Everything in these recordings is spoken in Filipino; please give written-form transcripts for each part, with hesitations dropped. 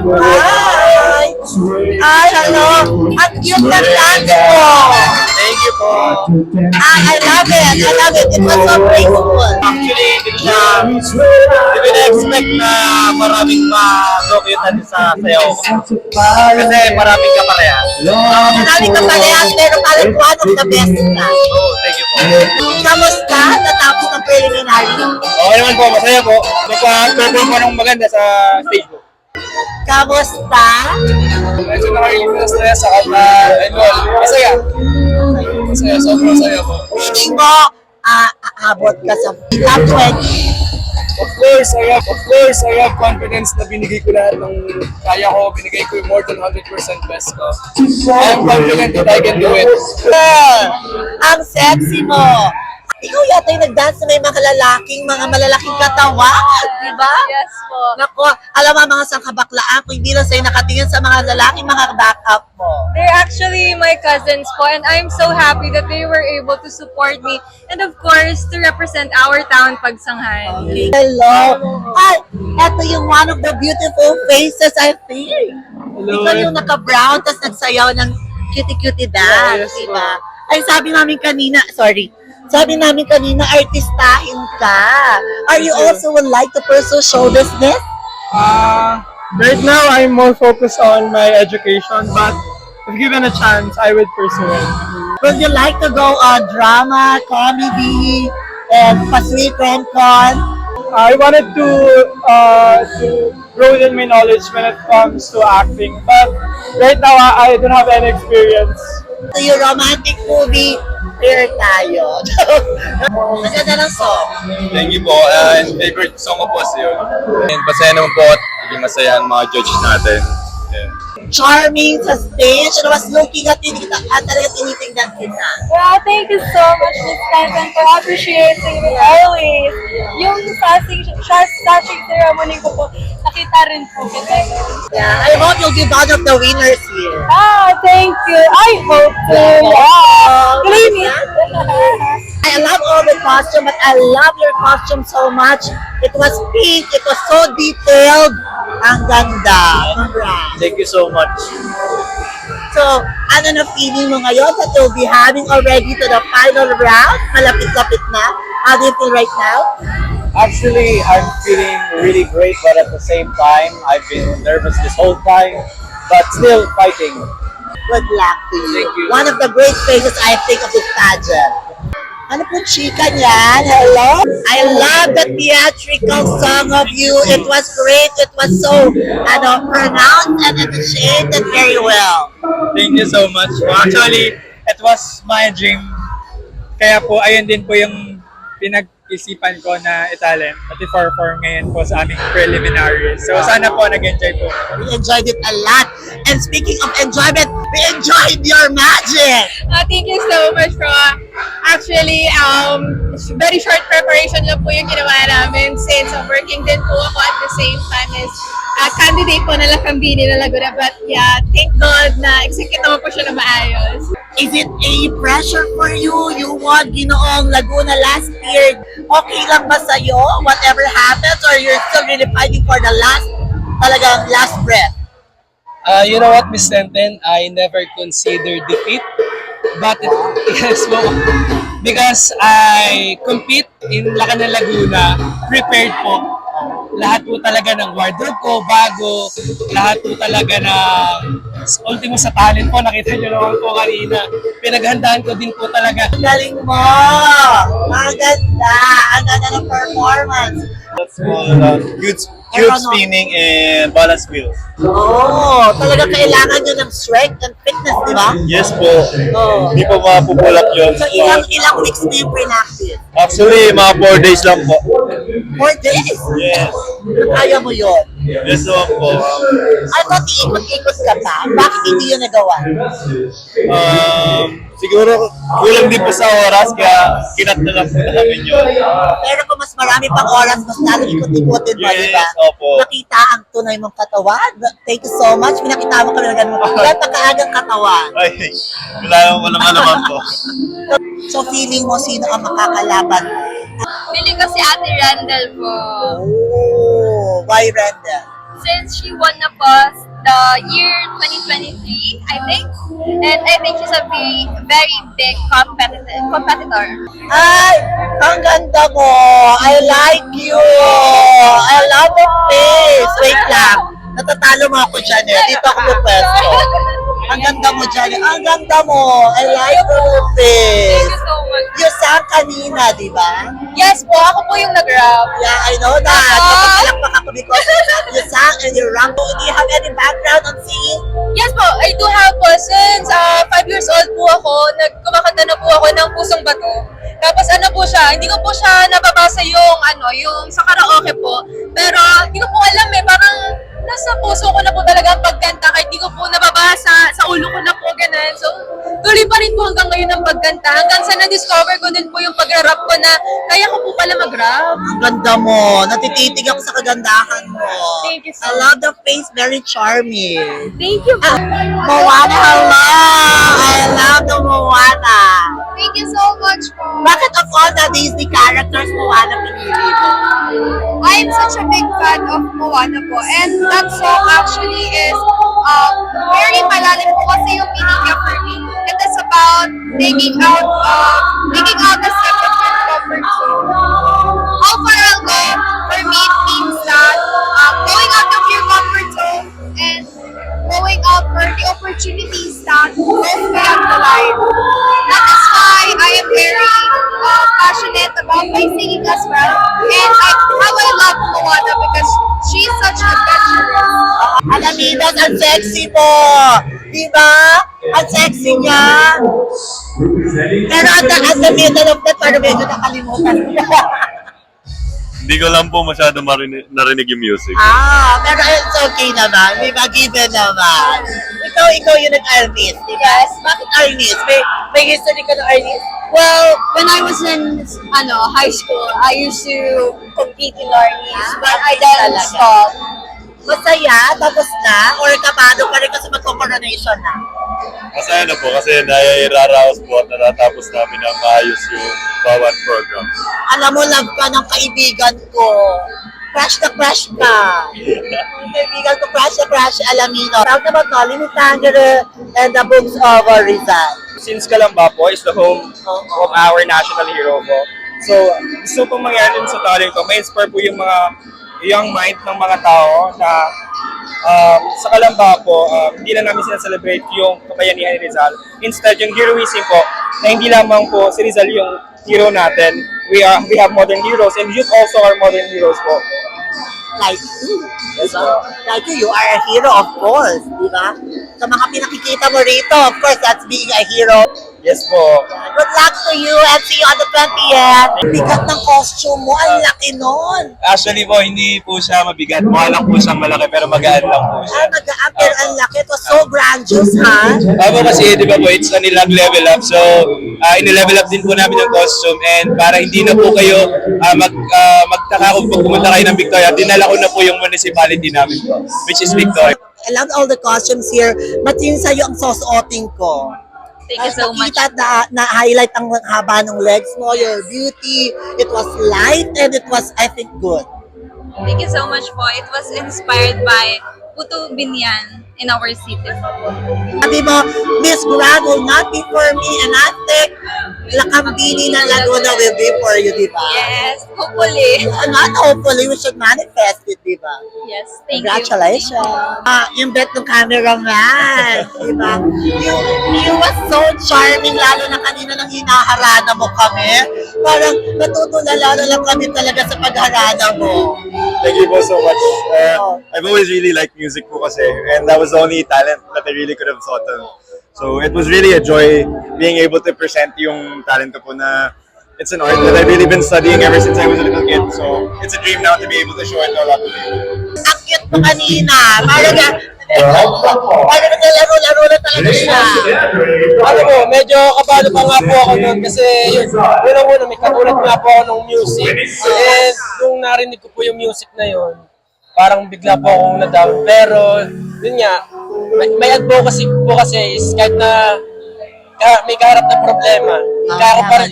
Hi! Hi, hello! Ang cute ng dance mo! Thank you po. I love it! I love it! It was so graceful! Actually, hindi ko na-expect na maraming ma-document natin sa sayaw ko. Kasi maraming kaparehas. Marami ka parehas, pero parang one of the best na. Oh, thank you po. Kamusta? Natapos ng preliminary? Okay naman po, masaya po. Nagpa-perform po ng maganda sa stage po. Kamusta? Medyo nakakilipas na sa kanta-enroll. Masaya. Masaya, sobrang masaya po. Feeling mo, aabot ka sa top 20. Of course, I have confidence na binigay ko lahat ng kaya ko. Binigay ko yung more than 100% best ko. I am confident that I can do it. Ang sexy mo. Ikaw yata yung nag-dance na may mga malalaking katawan, di ba? Yes po. Nako, alam mo mga sangkabaklaan, kung hindi lang sa'yo nakatingin sa mga lalaking mga back-up mo. They're actually my cousins po, and I'm so happy that they were able to support me and of course to represent our town, Pagsanghan. Okay. Hello. Ay, eto yung one of the beautiful faces, I think. Hello. Ikaw yung naka-brown, tapos nagsayaw ng cutie-cutie dance, Yes, di ba? Ay, sabi namin kanina, artistahin ka. Are you also would like to pursue show business? Right now, I'm more focused on my education, but if given a chance, I would pursue it. Would you like to go on drama, comedy, and Pacific Con? I wanted to broaden my knowledge when it comes to acting, but right now, I don't have any experience. To your romantic movie, here tayo. Maganda ng song. Thank you po. And favorite song ko po is yun. And masaya naman po at maging masaya ang mga judges natin. Yeah. Charming sa stage. And I was looking at you at talaga tinitingnan kita. Well, thank you so much, Miss Kansan, for appreciating me always. Yung sashing ceremony ko po, nakita rin po kita. Yeah, I hope you'll be one of the winners here. Thank you. I hope to. Yeah. Believe me. I love all the costume, but I love your costume so much. It was pink. It was so detailed. Ang ganda. Congrats. Thank you so much. So, ano na feeling mo ngayon that you'll be having already to the final round? Malapit-lapit na. How do you feel right now? Actually, I'm feeling really great, but at the same time, I've been nervous this whole time, but still fighting. Good luck to you. Thank you. One of the great faces I think of this pageant. Ano po chika niyan? Hello? I love the theatrical song of you. It was great. It was so pronounced and appreciated very well. Thank you so much. Actually, it was my dream. Kaya po, ayun din po yung pinag-isipan ko na italent at i-perform ngayon po sa aming preliminary. So, sana po nag-enjoy po. We enjoyed it a lot. And speaking of enjoyment, we enjoyed your magic. Thank you so much, bro. Actually, very short preparation lang po yung ginawa namin since working din po ako at the same time as candidate po na Lakambini na Laguna. But yeah, thank God na execute naman po siya na maayos. Is it a pressure for you? You won Ginoong Laguna last year. Okay lang ba sa'yo? Whatever happens, or you're still really fighting for the last breath? You know what, Miss Tenten? I never consider defeat, but yes, because I compete in Lacanang Laguna, prepared po. Lahat po talaga ng wardrobe ko, bago, lahat po talaga ng ultimo sa talent po, nakita nyo naman po kanina. Pinaghandaan ko din po talaga. Galing mo! Ang ganda! Ang ganda ng performance! That's cute spinning and balance wheels. Oh, talaga kailangan nyo ng strength and fitness, di ba? Yes po. Oh. Hindi po mapupulak yun. So, ilang weeks na yung pre-practice? Actually, mga 4 days lang po. 4 days? Yes. Kaya mo yun? Yes naman po. I thought iikot-ikot ka pa. Bakit hindi yun nagawa? Siguro kulang din po sa oras, kaya kinat na lang po namin yun. Pero kung mas marami pang oras, mas lalo ikot-ikotin mo, Yes, di ba? opo. Nakita ang tunay mong katawan. Thank you so much. Pinakita mo kami ng ganun. Napakaagang katawan. Ay, wala naman po. So, feeling mo sino ang makakalaban? Feeling ko si Ate Randall po. Oh, why Brenda? Kasi since she won na po the year 2023, I think. And I think she's a very big competitor. Ay, ang ganda mo. I like you. I love your face. Wait lang. Natatalo mo ako dyan eh. Dito ako pupwesto. Ang ganda mo dyan eh. Ang ganda mo. I like your face. Thank you so much. You sang kanina, di ba? Yes po, ako po yung nag-rap. Yeah, I know that. Napapalakpak ako because you sang and you rap. Do you have any background on singing? Yes po, I do have po. Since 5 years old po ako, kumakanta na po ako ng Pusong Bato. Tapos ano po siya, hindi ko po siya nababasa yung sa karaoke po. Pero hindi ko po alam parang nasa puso ko na po talaga ang pagkanta kahit hindi ko po nababasa, sa ulo ko na po ganun. So, tuloy pa rin po hanggang ngayon ang pagkanta. Hanggang sa na-discover ko din po yung pag-rap ko na kaya ko po pala mag-rap. Ang ganda mo. Natititig ako sa kagandahan mo. Thank you so I love the face. Very charming. Thank you po. Moana, hello! I love the Moana. Thank you so much po. Bakit of all the Disney characters, Moana pinili mo? I'm such a big fan of Moana po. And that song actually is very malalim po kasi yung meaning niya for me. It is about taking out a step of your comfort zone. How far I'll go, for me it means that going out of your comfort zone and going out for the opportunities that goes beyond the life. That is why I am very passionate about my singing as well. And how I love Moana because she's such adventurous. Alaminos, ang sexy mo! Diba? Ang sexy niya! Pero at the middle of that, parang medyo nakalimutan. Hindi ko lang po masyado narinig yung music. Pero it's okay naman. May magiban naman. Ikaw yung nag-Arnis, diba? Yes. Bakit Arnis? May history ka ng Arnis? Well, when I was in high school, I used to compete in Arnis, but I then stopped. Masaya? Tapos na? Or kapado pa rin kasi magko-coronation na? Masaya na po kasi nai-raraos po at natatapos namin ang maayos yung bawat program. Alam mo, love ka ng kaibigan ko. Crush na crush ka. Kaibigan ko, crush na crush, Alamino. Proud naman no, Limit Tangere and the Books of Rizal. Since Calamba po is the home of our national hero po. So, gusto pong mangyari sa talent ko, may inspire po yung mga young mind ng mga tao na sa Calamba po, hindi na namin sinaselebrate yung kabayanihan ni Rizal. Instead, yung heroism po, na hindi lamang po si Rizal yung hero natin. We have modern heroes and youth also are modern heroes po. Like you. Yes, Diba? po. Like you are a hero, of course. Diba? Sa mga pinakikita mo rito, of course, that's being a hero. Yes po. Good luck to you and see you on the 20th. Bigat ng costume mo, ang laki nun. Actually po, hindi po siya mabigat. Mukha lang po siyang malaki pero magaan lang po siya. Magaan, pero ang laki. It was so grandiose, ha? Ako kasi, di ba po, it's a nilag level up. So, in-level up din po namin yung costume and para hindi na po kayo magtaka kung pag pumunta kayo ng Victoria, dinala ko na po yung municipality namin po, which is Victoria. I love all the costumes here. But yun sa'yo ang susuotin ko. Thank you so much. Nakita na-highlight ang haba ng legs mo, your beauty. It was light and it was, I think, good. Thank you so much po. It was inspired by Puto Binyan in our city. Sabi mo, Miss Grand will not be for me and I think Lakambini ng Laguna will be for you, di ba? Yes, hopefully. Not hopefully, we should manifest it, di ba? Yes, thank you. Congratulations. Yung bet ng cameraman, di ba? You was so charming, lalo na kanina nang hinaharana mo kami. Parang natutulala na lang kami talaga sa pagharana mo. Thank you po so much. I've always really liked music po kasi and that was the only talent that I really could have thought of. So it was really a joy being able to present yung talent ko po na it's an art that I've really been studying ever since I was a little kid. So it's a dream now to be able to show it to a lot of people. Ang cute mo kanina. Parang naglalaro-laro na talaga siya. Alam mo, medyo kabado pa nga po ako nun kasi una may katulad nga po ako ng music. And nung narinig ko po yung music na yun, parang bigla po akong na-down. Pero, yun nga, may advocacy po kasi is kahit na may kaharap na problema, kaya ko parang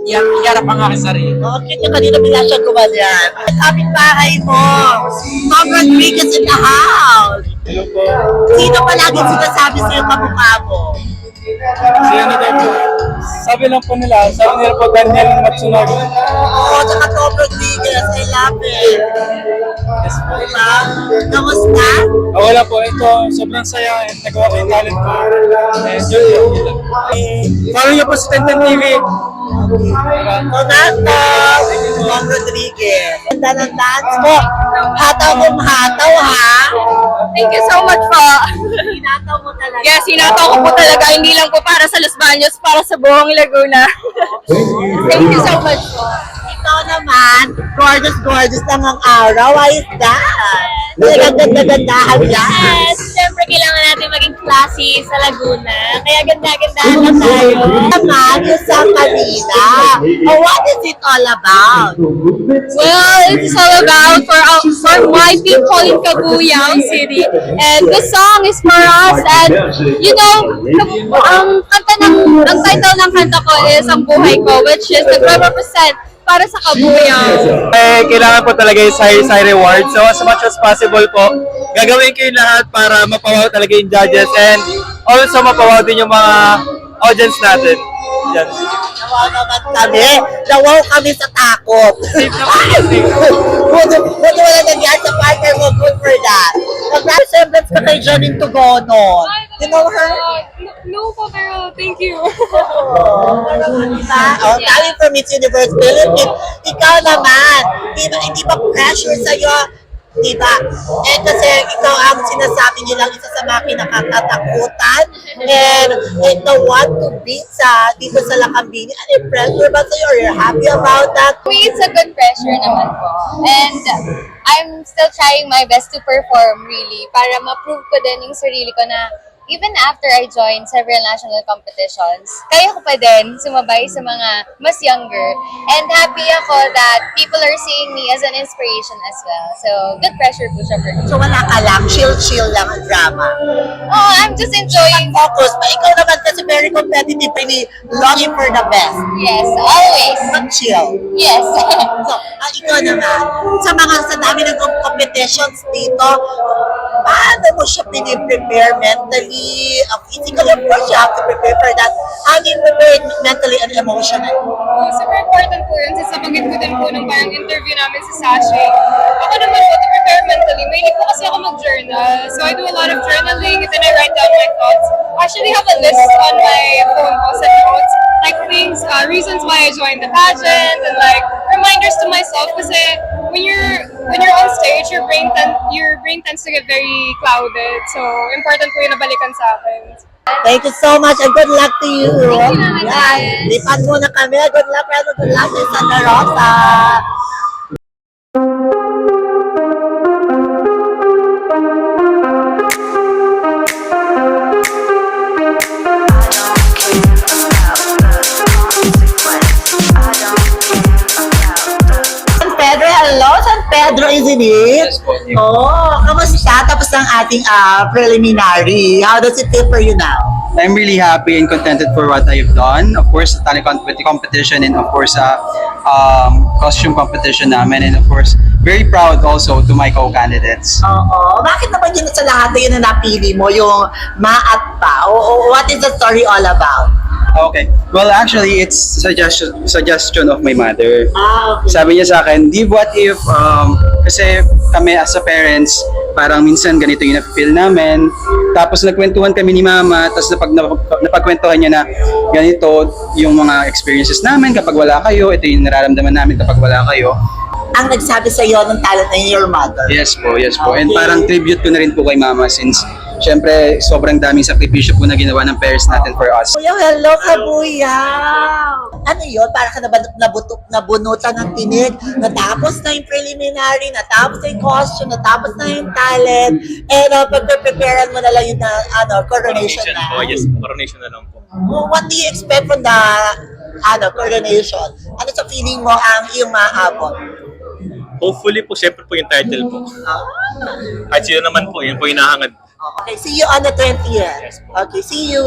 iharap ang aking sarili. Okay, yung kanina bila siya gumanyan. Kapit bahay mo. Tom Rodriguez in the house. Hello po. Sino palagi sinasabi sa'yo kamukha mo? Si ano daw po? Sabi nila po Daniel Matsunaga. Oo, tsaka Tom Rodriguez. I love it. Yes po. Diba? Kamusta? Wala po, ito sobrang saya and nagawa ko yung talent ko. And yun. Follow niyo po sa Tenten TV. Donato, Tom Rodriguez. Ganda ng dance mo. Hataw kong hataw, ha? Thank you so much po. Hinataw mo talaga. Yes, sinataw ko po talaga, hindi lang po para sa Los Baños, para sa buong Laguna. Thank you so much po. Ikaw naman, gorgeous lang ang araw. Why is that? Talagang ganda-gandahan yan. Yes, syempre kailangan natin maging classy sa Laguna. Kaya ganda-gandahan lang tayo. Naman, yung sa kanina. Oh, what is it all about? Well, it's all about for my people in Cabuyao City. And the song is for us. And, you know, ang title ng kanta ko is Ang Buhay Ko, which is nagre-represent para sa Cabuyao. Kailangan po talaga yung sari-sari reward. So as much as possible po, gagawin ko yung lahat para mapawaw talaga yung judges and also mapawaw din yung mga audience natin. Yan. Nawaw naman kami. Nawaw kami sa takot. Buti wala nangyari sa partner mo. Good for that. Nag-resemblance ka kay Janine Tugonon. You know her? No po, pero thank you. Coming from Miss Universe Philippines, ikaw naman, hindi ba pressure sa'yo? Diba? Eh kasi ikaw ang sinasabi nilang isa sa mga kinakatatakutan and the one to beat dito sa Lakambini. Ano yung pressure ba sa'yo? Are you happy about that? For me, it's a good pressure naman po. And I'm still trying my best to perform really para ma-prove ko din yung sarili ko na even after I joined several national competitions, kaya ko pa din sumabay sa mga mas younger. And happy ako that people are seeing me as an inspiration as well. So, good pressure po siya for me. So wala ka lang, chill lang ang drama. Oh, I'm just enjoying. Focus, but ikaw naman kasi very competitive, really longing for the best. Yes, always. But chill. Yes. So, ikaw naman, sa dami ng competitions dito, paano mo siya piniprepare mentally, physically? Of course, you have to prepare for that. How do you prepare mentally and emotionally? Oh, super important po yun. Sasabanggit ko din po nung parang interview namin sa Sashi. Ako naman po to prepare mentally. Mahilig po kasi ako mag-journal. So I do a lot of journaling and then I write down my thoughts. I actually have a list on my phone ko sa notes. Like things, reasons why I joined the pageant and like reminders to myself kasi when you're on stage, your brain tends to get very clouded. So important po yun na balikan sa akin. Thank you so much and good luck to you. Thank you naman, Yan. guys. Lipat muna kami. Good luck, Rano. Good luck kay Santa Rosa. San Pedro, hello, San Pedro, isn't it? Yes po. Oh, kamusta? Tapos ang ating preliminary. How does it feel for you now? I'm really happy and contented for what I've done. Of course, the talent competition and of course, costume competition namin. And of course, very proud also to my co-candidates. Oo. Bakit naman yun sa lahat na yun na napili mo, yung ma at pa? O what is the story all about? Okay. Well, actually, it's suggestion of my mother. Okay. Sabi niya sa akin, Div, what if, kasi kami as a parents, parang minsan ganito yung na-feel namin. Tapos nagkwentuhan kami ni mama, tapos napagkwentuhan niya na ganito yung mga experiences namin kapag wala kayo, ito yung nararamdaman namin kapag wala kayo. Ang nagsabi sa iyo ng talent na your mother. Yes po, yes po. And Okay. parang tribute ko na rin po kay mama since syempre sobrang daming sakripisyo po na ginawa ng parents natin for us. Kuya, hello, Kabuyaw! Ano yun? Para ka nabunutan ng tinig, natapos na yung preliminary, natapos na yung costume, natapos na yung talent, and pagpe-preparean mo na lang yung coronation na. Yes, coronation na lang po. What do you expect from the coronation? Ano sa feeling mo ang iyong maaabot? Hopefully po, syempre po yung title po. Kahit sino naman po, yun po yung nahangad. Okay, see you on the 20th. Okay, see you!